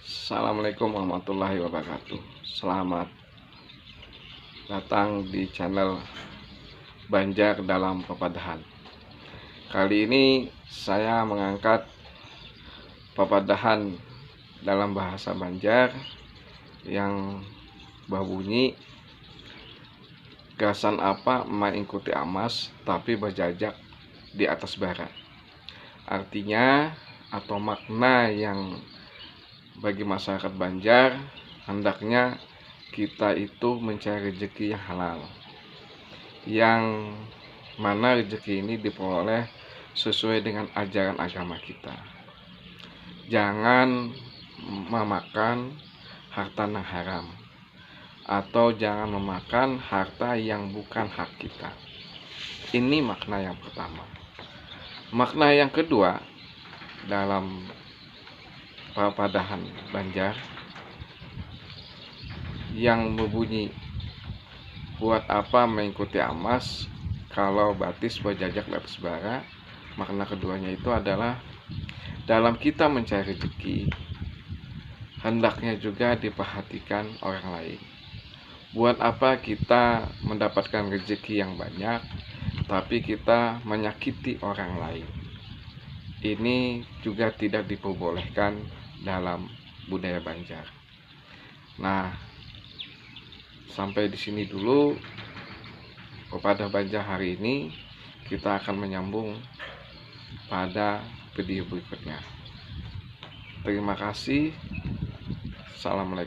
Assalamualaikum warahmatullahi wabarakatuh. Selamat datang di channel Banjar dalam Pepadahan. Kali ini saya mengangkat pepadahan dalam bahasa Banjar yang berbunyi, gasan apa mengikuti amas tapi berjajak di atas bara. Artinya atau makna yang bagi masyarakat Banjar, hendaknya kita itu mencari rezeki yang halal, yang mana rezeki ini diperoleh sesuai dengan ajaran agama kita. Jangan memakan harta yang haram, atau jangan memakan harta yang bukan hak kita. Ini makna yang pertama. Makna yang kedua dalam pepadahan Banjar yang berbunyi, buat apa mengikuti amas kalau batis berjajak di atas bara. Makna keduanya itu adalah dalam kita mencari rezeki, hendaknya juga diperhatikan orang lain. Buat apa kita mendapatkan rezeki yang banyak tapi kita menyakiti orang lain? Ini juga tidak diperbolehkan dalam budaya Banjar. Nah, sampai di sini dulu kepada Banjar hari ini. Kita akan menyambung pada video berikutnya. Terima kasih. Assalamualaikum.